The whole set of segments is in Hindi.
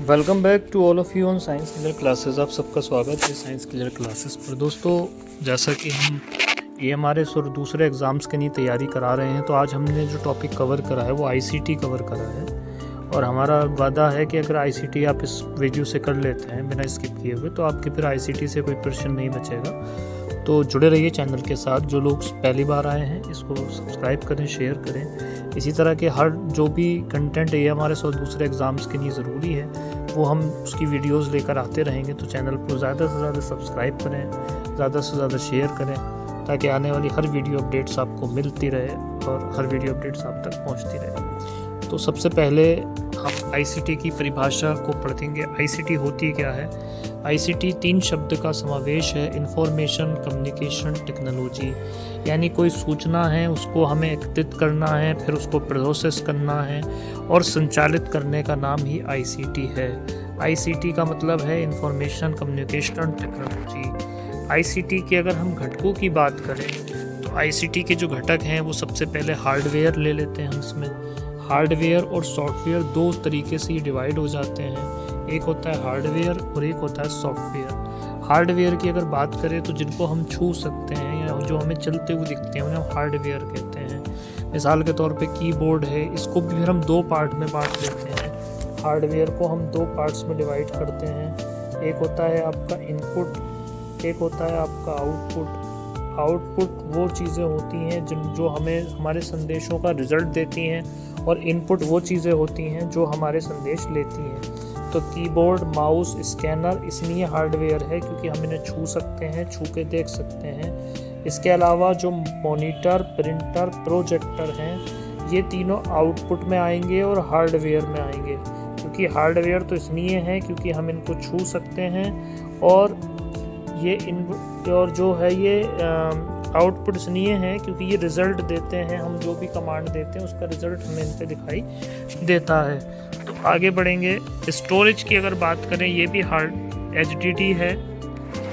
Welcome back to all of you on science clear classes. आप सबका स्वागत है साइंस क्लियर क्लासेस पर। दोस्तों, जैसा कि हम AMRS और दूसरे एग्ज़ाम्स के लिए तैयारी करा रहे हैं, तो आज हमने जो टॉपिक कवर करा है वो ICT कवर करा है। और हमारा वादा है कि अगर ICT आप इस वीडियो से कर लेते हैं बिना स्किप किए हुए, तो आपके फिर ICT से कोई प्रश्न नहीं बचेगा। तो जुड़े रहिए चैनल के साथ। जो लोग पहली बार आए हैं, इसको सब्सक्राइब करें, शेयर करें। इसी तरह के हर जो भी कंटेंट AMRS और दूसरे एग्ज़ाम्स के लिए ज़रूरी है, वो हम उसकी वीडियोस लेकर आते रहेंगे। तो चैनल को ज़्यादा से ज़्यादा सब्सक्राइब करें, ज़्यादा से ज़्यादा शेयर करें, ताकि आने वाली हर वीडियो अपडेट्स आपको मिलती रहे और हर वीडियो अपडेट्स आप तक पहुंचती रहे। तो सबसे पहले हम ICT की परिभाषा को पढ़ेंगे। ICT होती क्या है? ICT 3 शब्द का समावेश है। इंफॉर्मेशन कम्युनिकेशन टेक्नोलॉजी, यानी कोई सूचना है, उसको हमें एकत्रित करना है, फिर उसको प्रोसेस करना है और संचालित करने का नाम ही ICT है। ICT का मतलब है इंफॉर्मेशन कम्युनिकेशन टेक्नोलॉजी। ICT के अगर हम घटकों की बात करें, तो ICT के जो घटक हैं वो सबसे पहले हार्डवेयर ले लेते हैं हम इसमें। हार्डवेयर और सॉफ्टवेयर दो तरीके से ये डिवाइड हो जाते हैं। एक होता है हार्डवेयर और एक होता है सॉफ्टवेयर। हार्डवेयर की अगर बात करें, तो जिनको हम छू सकते हैं या जो हमें चलते हुए दिखते हैं, उन्हें हम हार्डवेयर कहते हैं। मिसाल के तौर पे कीबोर्ड है, इसको भी फिर हम दो पार्ट में बांट देते हैं। हार्डवेयर को हम दो पार्ट्स में डिवाइड करते हैं। एक होता है आपका इनपुट, एक होता है आपका आउटपुट। आउटपुट वो चीज़ें होती हैं जो हमें हमारे संदेशों का रिज़ल्ट देती हैं, और इनपुट वो चीज़ें होती हैं जो हमारे संदेश लेती हैं। तो कीबोर्ड, माउस, स्कैनर इसलिए हार्डवेयर है क्योंकि हम इन्हें छू सकते हैं, छू के देख सकते हैं। इसके अलावा जो मॉनिटर, प्रिंटर, प्रोजेक्टर हैं, ये तीनों आउटपुट में आएंगे और हार्डवेयर में आएंगे। क्योंकि हार्डवेयर तो इसलिए है क्योंकि हम इनको छू सकते हैं, और ये और जो है ये आउटपुट इसलिए है क्योंकि ये रिज़ल्ट देते हैं। हम जो भी कमांड देते हैं उसका रिज़ल्ट हमें इन पे दिखाई देता है। तो आगे बढ़ेंगे। स्टोरेज की अगर बात करें, ये भी हार्ड HDD है,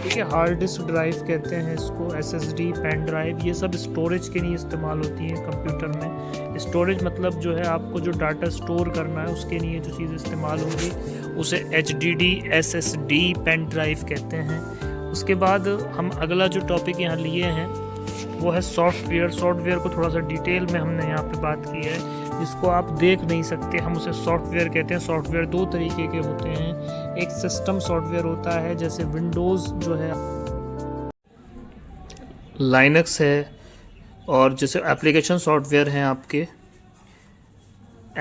ठीक है। हार्ड डिस्क ड्राइव कहते हैं इसको, SSD, पेन ड्राइव, ये सब स्टोरेज के लिए इस्तेमाल होती है कंप्यूटर में। स्टोरेज मतलब जो है आपको जो डाटा स्टोर करना है उसके लिए जो चीज़ इस्तेमाल होगी उसे HDD, SSD, पेन ड्राइव कहते हैं। उसके बाद हम अगला जो टॉपिक यहाँ लिए हैं वो है सॉफ्टवेयर। सॉफ्टवेयर को थोड़ा सा डिटेल में हमने यहाँ पे बात की है, जिसको आप देख नहीं सकते, हम उसे सॉफ्टवेयर कहते हैं। सॉफ्टवेयर दो तरीके के होते हैं। एक सिस्टम सॉफ्टवेयर होता है, जैसे विंडोज़ जो है, लाइनक्स है, और जैसे एप्लीकेशन सॉफ्टवेयर हैं आपके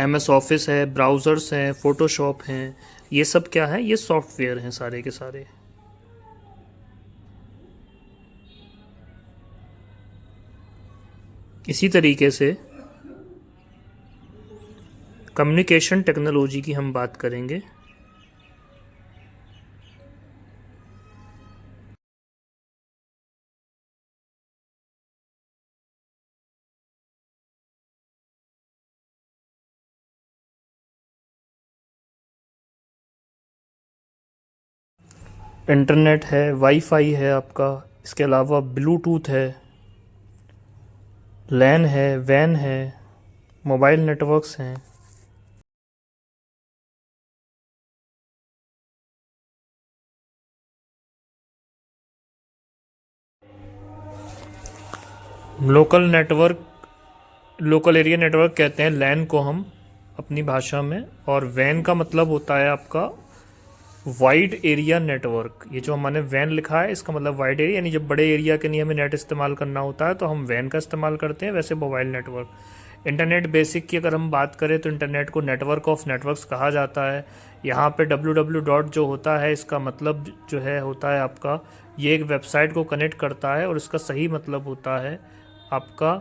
MS ऑफिस है, ब्राउज़र्स हैं, फ़ोटोशॉप हैं, ये सब क्या है? ये सॉफ्टवेयर हैं सारे के सारे। इसी तरीके से कम्युनिकेशन टेक्नोलॉजी की हम बात करेंगे। इंटरनेट है, वाईफाई है आपका, इसके अलावा ब्लूटूथ है, लैन है, वैन है, मोबाइल नेटवर्क्स हैं। लोकल एरिया नेटवर्क कहते हैं लैन को हम अपनी भाषा में, और वैन का मतलब होता है आपका वाइड एरिया नेटवर्क। ये जो हमने वैन लिखा है, इसका मतलब वाइड एरिया, यानी जब बड़े एरिया के लिए हमें नेट इस्तेमाल करना होता है तो हम वैन का इस्तेमाल करते हैं। वैसे मोबाइल नेटवर्क। इंटरनेट बेसिक की अगर हम बात करें, तो इंटरनेट को नेटवर्क ऑफ नेटवर्क्स कहा जाता है। यहाँ पे www डॉट जो होता है, इसका मतलब जो है होता है आपका, ये एक वेबसाइट को कनेक्ट करता है, और इसका सही मतलब होता है आपका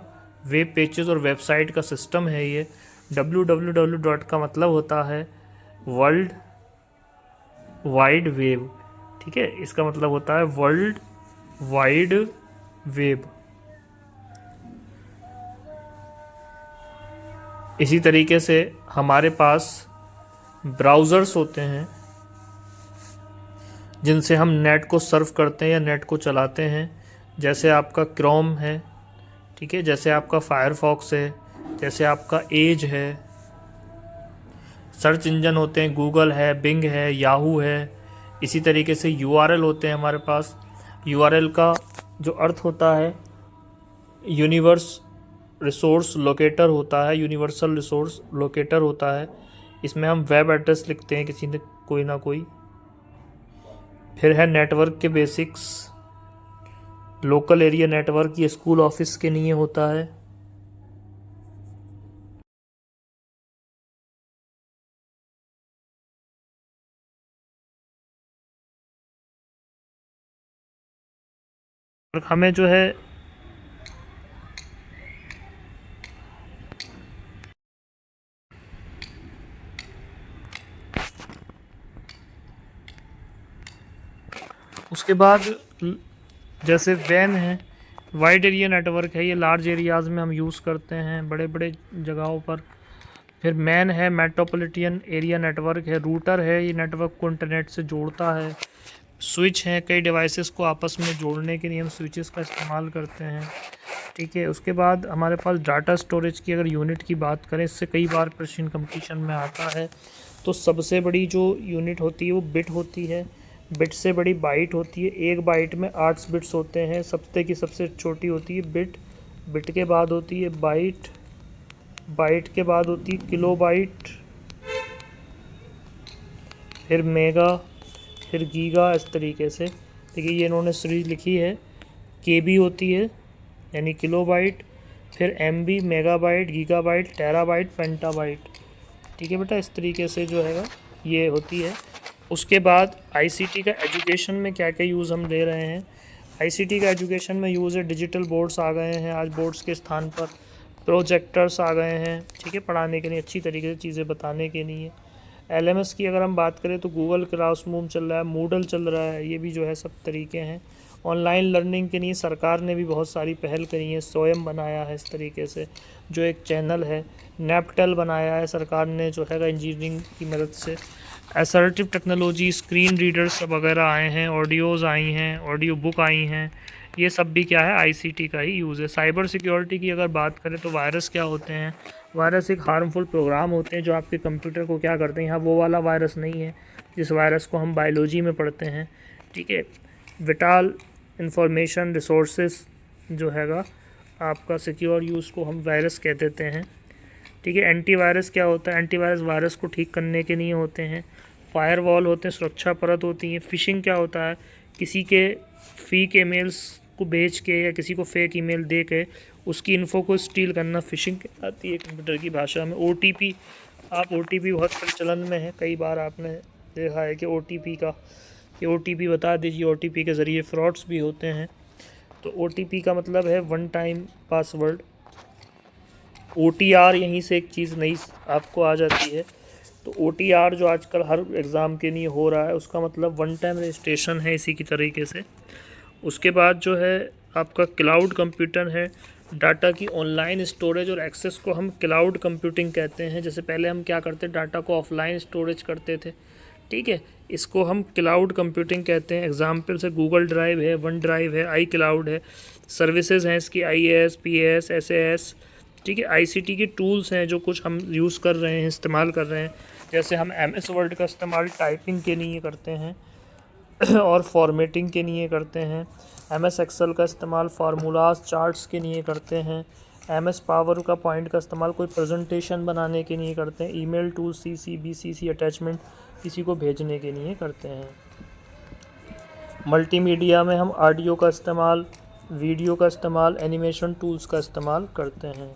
वेब पेजेस और वेबसाइट का सिस्टम है ये। www डॉट का मतलब होता है वर्ल्ड वाइड वेब, ठीक है। इसका मतलब होता है वर्ल्ड वाइड वेब। इसी तरीके से हमारे पास ब्राउज़र्स होते हैं, जिनसे हम नेट को सर्फ करते हैं या नेट को चलाते हैं। जैसे आपका क्रोम है, ठीक है, जैसे आपका फायरफॉक्स है, जैसे आपका एज है। सर्च इंजन होते हैं, गूगल है, बिंग है, याहू है। इसी तरीके से यूआरएल होते हैं हमारे पास। यूआरएल का जो अर्थ होता है यूनिवर्स रिसोर्स लोकेटर होता है, यूनिवर्सल रिसोर्स लोकेटर होता है। इसमें हम वेब एड्रेस लिखते हैं किसी ने कोई ना कोई। फिर है नेटवर्क के बेसिक्स। लोकल एरिया नेटवर्क ये स्कूल ऑफिस के लिए होता है। और हमें जो है उसके बाद जैसे वैन है, वाइड एरिया नेटवर्क है, ये लार्ज एरियाज़ में हम यूज़ करते हैं बड़े बड़े जगहों पर। फिर मैन है, मेट्रोपॉलिटन एरिया नेटवर्क है। रूटर है, ये नेटवर्क को इंटरनेट से जोड़ता है। स्विच हैं, कई डिवाइसेस को आपस में जोड़ने के लिए हम स्विचेस का इस्तेमाल करते हैं। ठीक है, उसके बाद हमारे पास डाटा स्टोरेज की अगर यूनिट की बात करें, इससे कई बार प्रश्न कंपटीशन में आता है। तो सबसे बड़ी जो यूनिट होती है वो बिट होती है। बिट से बड़ी बाइट होती है। एक बाइट में 8 बिट्स होते हैं। सबसे छोटी होती है बिट। बिट के बाद होती है बाइट। बाइट के बाद होती है किलो बाइट, फिर मेगा, फिर गीगा। इस तरीके से देखिए ये इन्होंने सीरीज लिखी है। केबी होती है यानी किलो बाइट, फिर एमबी मेगाबाइट, गीगाबाइट, टेराबाइट, पेंटाबाइट। ठीक है बेटा, इस तरीके से जो है ये होती है। उसके बाद आईसीटी का एजुकेशन में क्या क्या यूज़ हम ले रहे हैं। आईसीटी का एजुकेशन में यूज़ है, डिजिटल बोर्ड्स आ गए हैं आज, बोर्ड्स के स्थान पर प्रोजेक्टर्स आ गए हैं। ठीक है, पढ़ाने के लिए, अच्छी तरीके से चीज़ें बताने के लिए। एलएमएस की अगर हम बात करें तो गूगल क्लासरूम चल रहा है, मूडल चल रहा है, ये भी जो है सब तरीके हैं। ऑनलाइन लर्निंग के लिए सरकार ने भी बहुत सारी पहल करी है। स्वयं बनाया है इस तरीके से जो एक चैनल है। नैपटेल बनाया है सरकार ने जो है इंजीनियरिंग की मदद से। असर्टिव टेक्नोलॉजी, स्क्रीन रीडर्स वगैरह आए हैं, ऑडियोज़ आई हैं, ऑडियो बुक आई हैं। ये सब भी क्या है, आईसीटी का ही यूज़ है। साइबर सिक्योरिटी की अगर बात करें तो वायरस क्या होते हैं। वायरस एक हार्मफुल प्रोग्राम होते हैं जो आपके कंप्यूटर को क्या करते हैं। यहाँ वो वाला वायरस नहीं है जिस वायरस को हम बायोलॉजी में पढ़ते हैं। ठीक है, विटाल इंफॉर्मेशन रिसोर्सेस जो हैगा आपका सिक्योर यूज़ को हम वायरस कह देते हैं। ठीक है, एंटीवायरस क्या होता है। एंटीवायरस वायरस को ठीक करने के लिए होते हैं। फायरवॉल होते हैं, सुरक्षा परत होती है। फिशिंग क्या होता है, किसी के फेक ईमेल्स को बेच के या किसी को फेक ईमेल दे के उसकी इन्फो को स्टील करना फिशिंग आती है कंप्यूटर की भाषा में। ओटीपी, आप ओटीपी बहुत प्रचलन में है, कई बार आपने देखा है कि ओटीपी का कि ओटीपी बता दीजिए। ओटीपी के ज़रिए फ्रॉड्स भी होते हैं। तो ओटीपी का मतलब है वन टाइम पासवर्ड। ओटीआर, यहीं से एक चीज़ नई आपको आ जाती है। तो ओटीआर जो आजकल हर एग्ज़ाम के लिए हो रहा है, उसका मतलब वन टाइम रजिस्ट्रेशन है, इसी की तरीके से। उसके बाद जो है आपका क्लाउड कंप्यूटर है। डाटा की ऑनलाइन स्टोरेज और एक्सेस को हम क्लाउड कंप्यूटिंग कहते हैं। जैसे पहले हम क्या करते, डाटा को ऑफलाइन स्टोरेज करते थे। ठीक है, इसको हम क्लाउड कंप्यूटिंग कहते हैं। एग्जाम्पल से गूगल ड्राइव है, वन ड्राइव है, आई क्लाउड है। सर्विसेज हैं इसकी, IAS, PAS, SAS। ठीक है, आईसीटी के टूल्स हैं जो कुछ हम यूज़ कर रहे हैं, इस्तेमाल कर रहे हैं। जैसे हम MS वर्ड का इस्तेमाल टाइपिंग के लिए करते हैं और फॉर्मेटिंग के लिए करते हैं। MS एक्सेल का इस्तेमाल फार्मूलाज, चार्ट्स के लिए करते हैं। MS पावर का पॉइंट का इस्तेमाल कोई प्रेजेंटेशन बनाने के लिए करते हैं। Email tool, CC, BCC attachment किसी को भेजने के लिए करते हैं। मल्टीमीडिया में हम ऑडियो का इस्तेमाल, वीडियो का इस्तेमाल, एनिमेशन टूल्स का इस्तेमाल करते हैं।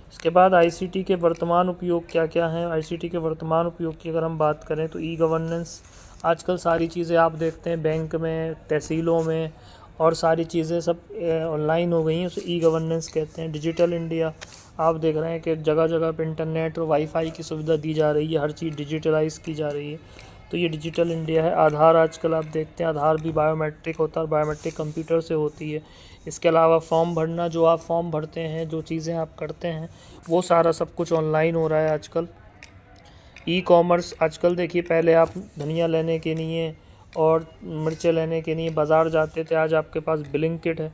इसके बाद आईसीटी के वर्तमान उपयोग क्या क्या हैं। आईसीटी के वर्तमान उपयोग की अगर हम बात करें तो ई गवर्नेंस, आजकल सारी चीज़ें आप देखते हैं बैंक में, तहसीलों में, और सारी चीज़ें सब ऑनलाइन हो गई हैं, उसे ई गवर्नेंस कहते हैं। डिजिटल इंडिया, आप देख रहे हैं कि जगह जगह पे इंटरनेट और वाईफाई की सुविधा दी जा रही है, हर चीज़ डिजिटलाइज की जा रही है, तो ये डिजिटल इंडिया है। आधार, आजकल आप देखते हैं आधार भी बायोमेट्रिक होता है और बायोमेट्रिक कंप्यूटर से होती है। इसके अलावा फॉर्म भरना, जो आप फॉर्म भरते हैं, जो चीज़ें आप करते हैं, वो सारा सब कुछ ऑनलाइन हो रहा है आजकल। ई कॉमर्स, आजकल देखिए पहले आप धनिया लेने के लिए और मिर्चें लेने के लिए बाज़ार जाते थे, आज आपके पास ब्लिंकिट है।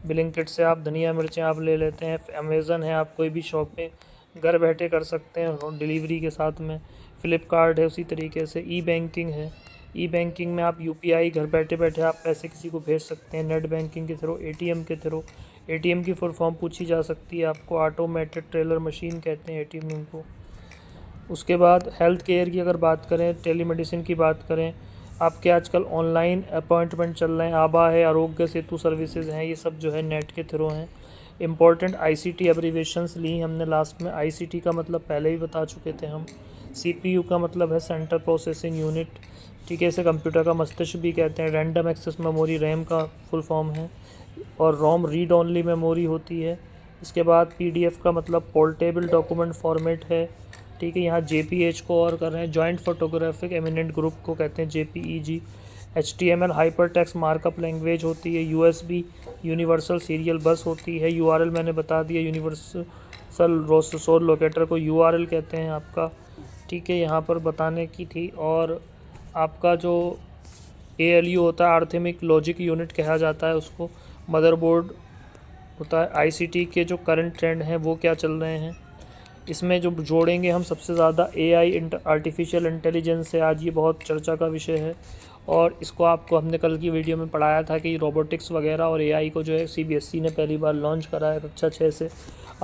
ब्लिंकिट से आप धनिया मिर्चें आप ले लेते हैं। अमेज़न है, आप कोई भी शॉपिंग घर बैठे कर सकते हैं डिलीवरी के साथ में। फ्लिपकार्ट है, उसी तरीके से ई बैंकिंग है। ई बैंकिंग में आप यूपीआई घर बैठे बैठे आप पैसे किसी को भेज सकते हैं, नेट बैंकिंग के थ्रू, एटीएम के थ्रू। एटीएम की फुल फॉर्म पूछी जा सकती है आपको, ऑटोमेटेड टेलर मशीन कहते हैं एटीएम उनको। उसके बाद हेल्थ केयर की अगर बात करें, टेलीमेडिसिन की बात करें, आपके आजकल ऑनलाइन अपॉइंटमेंट चल रहे हैं, आभा है, आरोग्य सेतु सर्विसेज हैं, ये सब जो है नेट के थ्रू हैं। इम्पॉर्टेंट आईसीटी एब्रीवेशंस ली हमने लास्ट में। आईसीटी का मतलब पहले ही बता चुके थे हम। सीपीयू का मतलब है सेंट्रल प्रोसेसिंग यूनिट, ठीक है, इसे कंप्यूटर का मस्तिष्क भी कहते हैं। रैंडम एक्सेस मेमोरी रैम का फुल फॉर्म है, और रोम रीड ओनली मेमोरी होती है। इसके बाद पीडीएफ का मतलब पोर्टेबल डॉक्यूमेंट फॉर्मेट है, ठीक है। यहाँ जेपीएच को और कर रहे हैं, जॉइंट फोटोग्राफिक एमिनेंट ग्रुप को कहते हैं JPEG. HTML hyper text markup language होती है। यूएसबी यूनिवर्सल सीरियल बस होती है। यूआरएल मैंने बता दिया, यूनिवर्सल रोसोर लोकेटर को यूआरएल कहते हैं आपका, ठीक है, यहाँ पर बताने की थी। और आपका जो एएलयू होता है, आर्थमेटिक लॉजिक यूनिट कहा जाता है उसको। मदरबोर्ड होता है। आईसीटी के जो करंट ट्रेंड हैं वो क्या चल रहे हैं, इसमें जो जोड़ेंगे हम सबसे ज़्यादा एआई आर्टिफिशियल इंटेलिजेंस है। आज ये बहुत चर्चा का विषय है, और इसको आपको हमने कल की वीडियो में पढ़ाया था कि रोबोटिक्स वगैरह और एआई को जो है सीबीएसई ने पहली बार लॉन्च करा है कक्षा 6 से।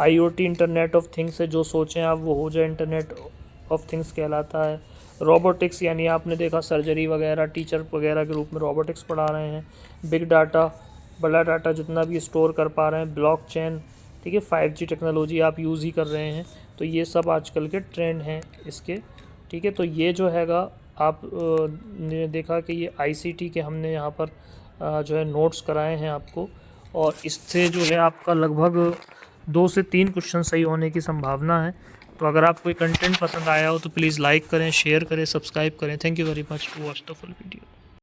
आईओटी इंटरनेट ऑफ थिंग्स है, जो सोचें आप वो हो जाए, इंटरनेट ऑफ थिंग्स कहलाता है। रोबोटिक्स यानी आपने देखा सर्जरी वगैरह, टीचर वगैरह के रूप में रोबोटिक्स पढ़ा रहे हैं। बिग डाटा, बड़ा डाटा जितना भी स्टोर कर पा रहे हैं। ब्लॉकचेन, ठीक है, 5G टेक्नोलॉजी आप यूज़ ही कर रहे हैं। तो ये सब आजकल के ट्रेंड हैं इसके, ठीक है। तो ये जो हैगा आप ने देखा कि ये आईसीटी के हमने यहाँ पर जो है नोट्स कराए हैं आपको, और इससे जो है आपका लगभग 2 से 3 क्वेश्चन सही होने की संभावना है। तो अगर आपको कोई कंटेंट पसंद आया हो तो प्लीज़ लाइक करें, शेयर करें, सब्सक्राइब करें। Thank you very much to watch the full video.